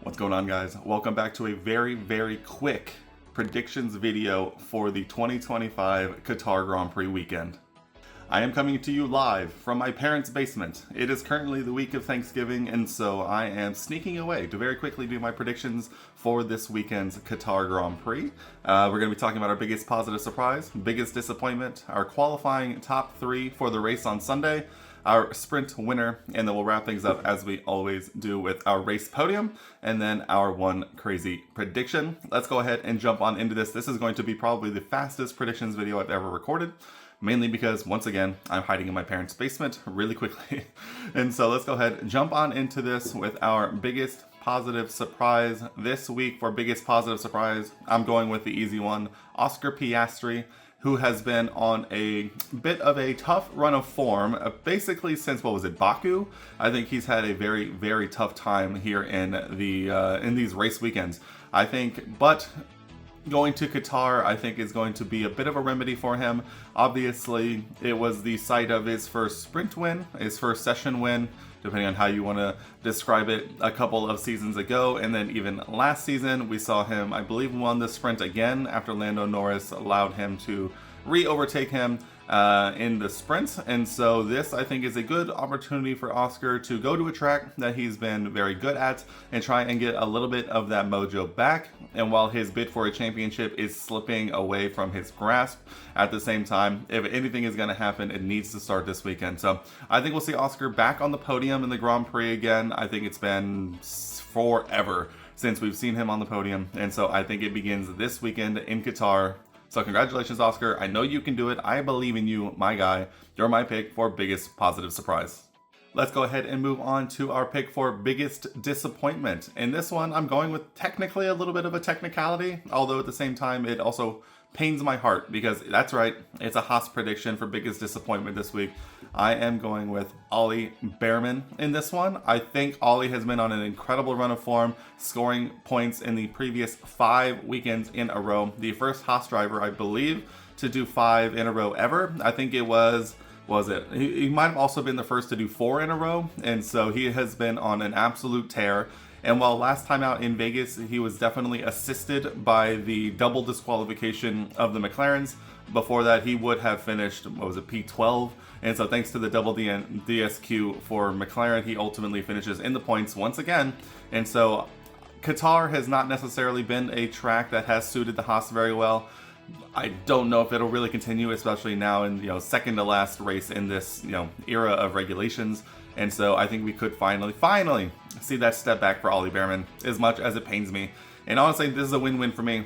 What's going on, guys? Welcome back to a very quick predictions video for the 2025 Qatar Grand Prix weekend. I am coming to you live from my parents' basement. It is currently the week of Thanksgiving, and so I am sneaking away to very quickly do my predictions for this weekend's Qatar Grand Prix. We're going to be talking about our biggest positive surprise, biggest disappointment, our qualifying top three for the race on Sunday, our sprint winner, and then we'll wrap things up as we always do with our race podium and then our one crazy prediction. Let's go ahead and jump on into this. This is going to be probably the fastest predictions video I've ever recorded, mainly because once again I'm hiding in my parents' basement really quickly. And so let's go ahead and jump on into this with our biggest positive surprise this week. For biggest positive surprise, I'm going with the easy one, Oscar Piastri, who has been on a bit of a tough run of form, basically since, what was it, Baku? I think he's had a very tough time here in these race weekends. I think, but going to Qatar, I think, is going to be a bit of a remedy for him. Obviously, it was the site of his first sprint win, his first session win, depending on how you want to describe it, a couple of seasons ago. And then even last season, we saw him, I believe, won the sprint again after Lando Norris allowed him to re-overtake him in the sprints. And so this, I think, is a good opportunity for Oscar to go to a track that he's been very good at and try and get a little bit of that mojo back. And while his bid for a championship is slipping away from his grasp, at the same time, if anything is going to happen, it needs to start this weekend. So I think we'll see Oscar back on the podium in the Grand Prix again. I think it's been forever since we've seen him on the podium. And so I think it begins this weekend in Qatar. So congratulations, Oscar. I know you can do it. I believe in you, my guy. You're my pick for biggest positive surprise. Let's go ahead and move on to our pick for biggest disappointment. In this one, I'm going with technically a little bit of a technicality, although at the same time, it also pains my heart because that's right, it's a Haas prediction for biggest disappointment this week. I am going with Ollie Bearman in this one. I think Ollie has been on an incredible run of form, scoring points in the previous 5 weekends in a row. The first Haas driver, I believe, to do 5 in a row ever. I think it was it? He might have also been the first to do 4 in a row, and so he has been on an absolute tear. And while last time out in Vegas, he was definitely assisted by the double disqualification of the McLarens, before that he would have finished, what was it, P12? And so thanks to the double DSQ for McLaren, he ultimately finishes in the points once again. And so Qatar has not necessarily been a track that has suited the Haas very well. I don't know if it'll really continue, especially now in, second to last race in this, era of regulations. And so I think we could finally see that step back for Ollie Bearman, as much as it pains me. And honestly, this is a win-win for me.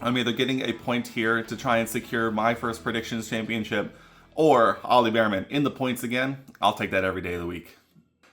I'm either getting a point here to try and secure my first predictions championship, or Ollie Bearman in the points again. I'll take that every day of the week.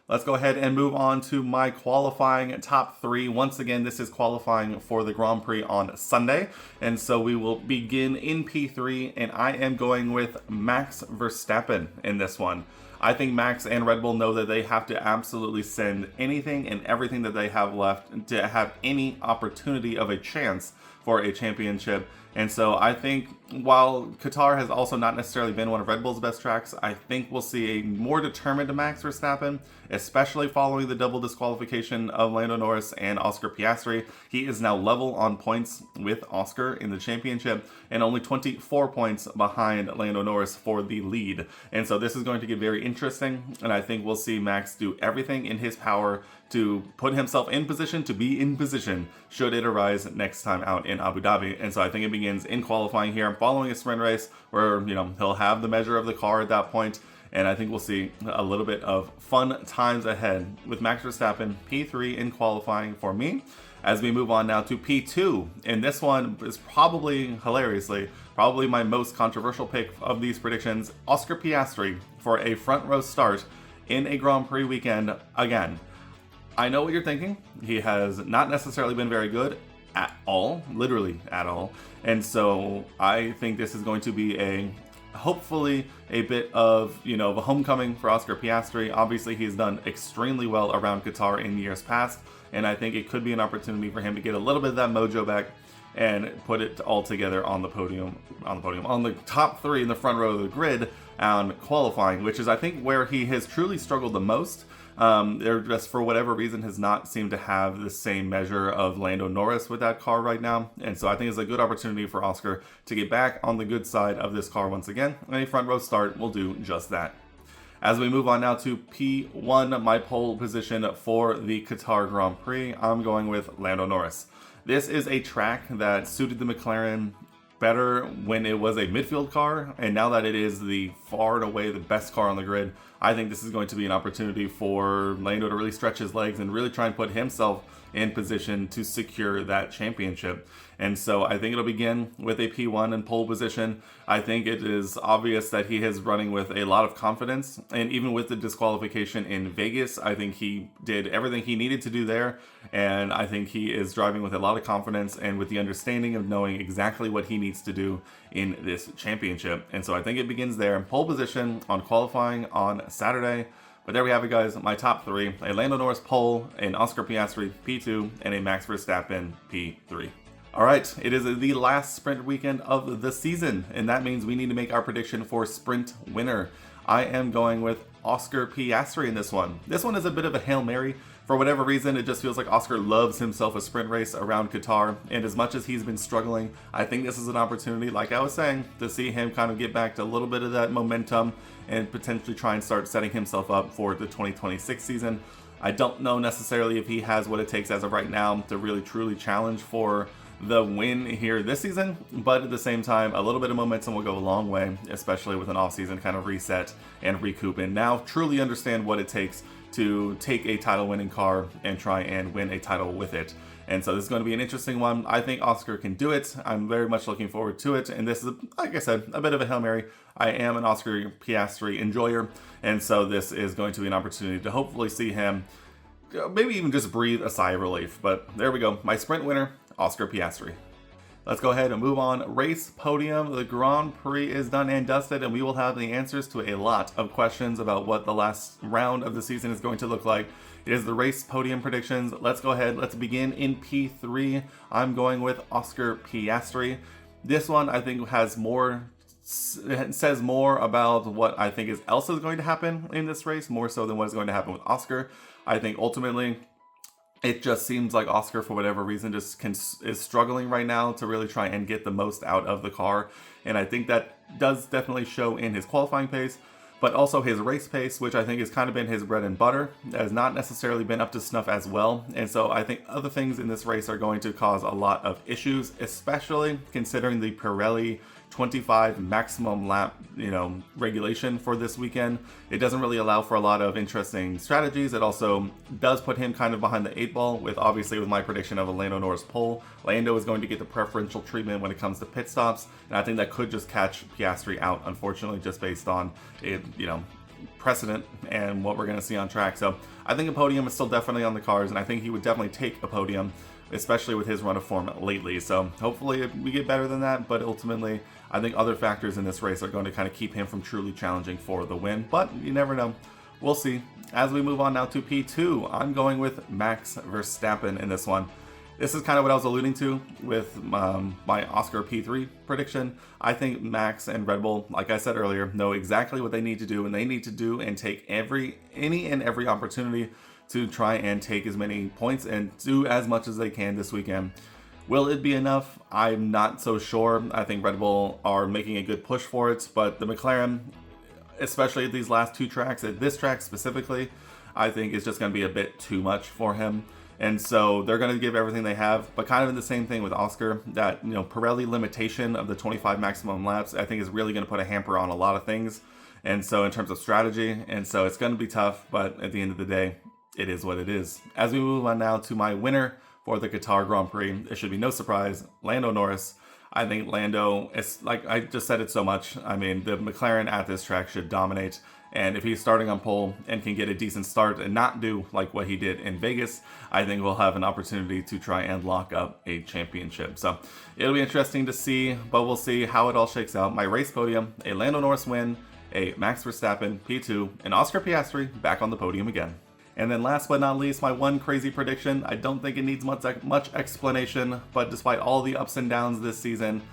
Let's go ahead and move on to my qualifying top 3. Once again, this is qualifying for the Grand Prix on Sunday. And so we will begin in P3, and I am going with Max Verstappen in this one. I think Max and Red Bull know that they have to absolutely send anything and everything that they have left to have any opportunity of a chance for a championship. And so I think while Qatar has also not necessarily been one of Red Bull's best tracks, I think we'll see a more determined Max Verstappen, especially following the double disqualification of Lando Norris and Oscar Piastri. He is now level on points with Oscar in the championship and only 24 points behind Lando Norris for the lead. And so this is going to get very interesting, and I think we'll see Max do everything in his power to put himself in position to be in position should it arise next time out in Abu Dhabi. And so I think it begins in qualifying here. I'm following a sprint race where, he'll have the measure of the car at that point. And I think we'll see a little bit of fun times ahead with Max Verstappen, P3 in qualifying for me. As we move on now to P2, and this one is probably, hilariously, probably my most controversial pick of these predictions, Oscar Piastri for a front row start in a Grand Prix weekend again. I know what you're thinking. He has not necessarily been very good at all, literally at all. And so I think this is going to be hopefully a bit of, a homecoming for Oscar Piastri. Obviously, he's done extremely well around Qatar in years past, and I think it could be an opportunity for him to get a little bit of that mojo back and put it all together on the podium, on the top 3 in the front row of the grid on qualifying, which is, I think, where he has truly struggled the most. There just, for whatever reason, has not seemed to have the same measure of Lando Norris with that car right now. And so I think it's a good opportunity for Oscar to get back on the good side of this car once again. And a front row start will do just that. As we move on now to P1, my pole position for the Qatar Grand Prix, I'm going with Lando Norris. This is a track that suited the McLaren better when it was a midfield car, and now that it is the far and away the best car on the grid, I think this is going to be an opportunity for Lando to really stretch his legs and really try and put himself in position to secure that championship. And so I think it'll begin with a P1 and pole position. I think it is obvious that he is running with a lot of confidence, and even with the disqualification in Vegas, I think he did everything he needed to do there, and I think he is driving with a lot of confidence and with the understanding of knowing exactly what he needs to do in this championship. And so I think it begins there. Pole position on qualifying on Saturday. But there we have it, guys. My top three: a Lando Norris pole, an Oscar Piastri P2, and a Max Verstappen P3. All right, it is the last sprint weekend of the season, and that means we need to make our prediction for sprint winner. I am going with Oscar Piastri in this one. This one is a bit of a Hail Mary. For whatever reason, it just feels like Oscar loves himself a sprint race around Qatar, and as much as he's been struggling, I think this is an opportunity, like I was saying, to see him kind of get back to a little bit of that momentum and potentially try and start setting himself up for the 2026 season. I don't know necessarily if he has what it takes as of right now to really truly challenge for the win here this season, but at the same time, a little bit of momentum will go a long way, especially with an off-season kind of reset and recoup, and now truly understand what it takes to take a title-winning car and try and win a title with it. And so this is going to be an interesting one. I think Oscar can do it. I'm very much looking forward to it. And this is, like I said, a bit of a Hail Mary. I am an Oscar Piastri enjoyer, and so this is going to be an opportunity to hopefully see him maybe even just breathe a sigh of relief. But there we go. My sprint winner, Oscar Piastri. Let's go ahead and move on. Race podium. The Grand Prix is done and dusted, and we will have the answers to a lot of questions about what the last round of the season is going to look like. It is the race podium predictions. Let's go ahead. Let's begin in P3. I'm going with Oscar Piastri. This one I think has more, it says more about what I think else is going to happen in this race, more so than what is going to happen with Oscar. I think ultimately it just seems like Oscar, for whatever reason, is struggling right now to really try and get the most out of the car. And I think that does definitely show in his qualifying pace, but also his race pace, which I think has kind of been his bread and butter, has not necessarily been up to snuff as well. And so I think other things in this race are going to cause a lot of issues, especially considering the Pirelli 25 maximum lap, regulation for this weekend. It doesn't really allow for a lot of interesting strategies. It also does put him kind of behind the 8 ball with my prediction of a Lando Norris pole. Lando is going to get the preferential treatment when it comes to pit stops, and I think that could just catch Piastri out, unfortunately, just based on it, precedent and what we're going to see on track. So I think a podium is still definitely on the cards, and I think he would definitely take a podium, especially with his run of form lately. So hopefully we get better than that, but ultimately I think other factors in this race are going to kind of keep him from truly challenging for the win, but you never know. We'll see. As we move on now to P2, I'm going with Max Verstappen in this one. This is kind of what I was alluding to with my Oscar P3 prediction. I think Max and Red Bull, like I said earlier, know exactly what they need to do, and they need to do and take any and every opportunity to try and take as many points and do as much as they can this weekend. Will it be enough? I'm not so sure. I think Red Bull are making a good push for it, but the McLaren, especially at these last 2 tracks, at this track specifically, I think is just going to be a bit too much for him. And so they're going to give everything they have, but kind of in the same thing with Oscar, that, Pirelli limitation of the 25 maximum laps, I think is really going to put a hamper on a lot of things. And so in terms of strategy, and so it's going to be tough, but at the end of the day, it is what it is. As we move on now to my winner for the Qatar Grand Prix, it should be no surprise, Lando Norris. I think Lando, it's like I just said it so much. I mean, the McLaren at this track should dominate. And if he's starting on pole and can get a decent start and not do like what he did in Vegas, I think we'll have an opportunity to try and lock up a championship. So it'll be interesting to see, but we'll see how it all shakes out. My race podium, a Lando Norris win, a Max Verstappen P2, and Oscar Piastri back on the podium again. And then last but not least, my one crazy prediction. I don't think it needs much explanation, but despite all the ups and downs this season,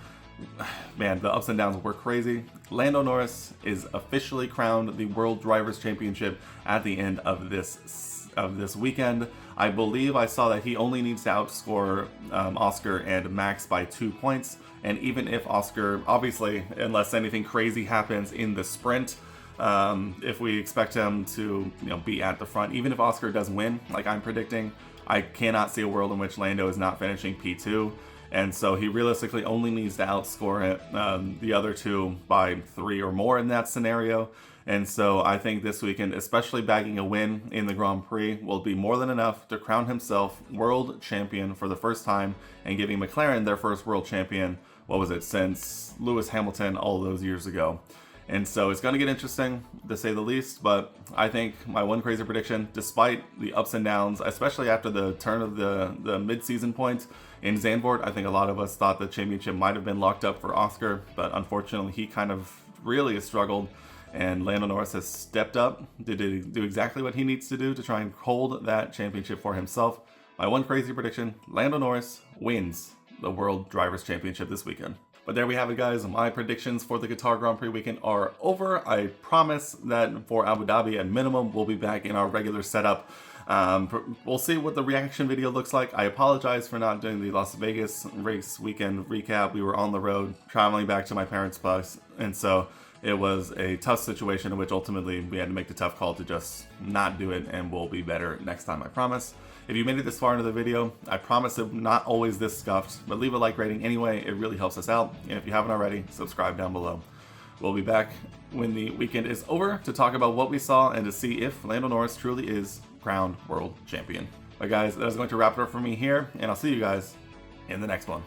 man, the ups and downs were crazy. Lando Norris is officially crowned the World Drivers' Championship at the end of this weekend. I believe I saw that he only needs to outscore Oscar and Max by 2 points. And even if Oscar, obviously, unless anything crazy happens in the sprint, if we expect him to, be at the front, even if Oscar does win, like I'm predicting, I cannot see a world in which Lando is not finishing P2. And so he realistically only needs to outscore the other two by 3 or more in that scenario. And so I think this weekend, especially bagging a win in the Grand Prix, will be more than enough to crown himself world champion for the first time and giving McLaren their first world champion, since Lewis Hamilton all those years ago. And so it's going to get interesting, to say the least, but I think my one crazy prediction, despite the ups and downs, especially after the turn of the mid-season points in Zandvoort, I think a lot of us thought the championship might have been locked up for Oscar, but unfortunately he kind of really has struggled, and Lando Norris has stepped up to do exactly what he needs to do to try and hold that championship for himself. My one crazy prediction, Lando Norris wins the World Drivers' Championship this weekend. But there we have it, guys. My predictions for the Qatar Grand Prix weekend are over. I promise that for Abu Dhabi, at minimum, we'll be back in our regular setup. We'll see what the reaction video looks like. I apologize for not doing the Las Vegas race weekend recap. We were on the road, traveling back to my parents' place, and so it was a tough situation in which ultimately we had to make the tough call to just not do it, and we'll be better next time, I promise. If you made it this far into the video, I promise I'm not always this scuffed, but leave a like rating anyway, it really helps us out. And if you haven't already, subscribe down below. We'll be back when the weekend is over to talk about what we saw and to see if Lando Norris truly is crowned world champion. But guys, that is going to wrap it up for me here, and I'll see you guys in the next one.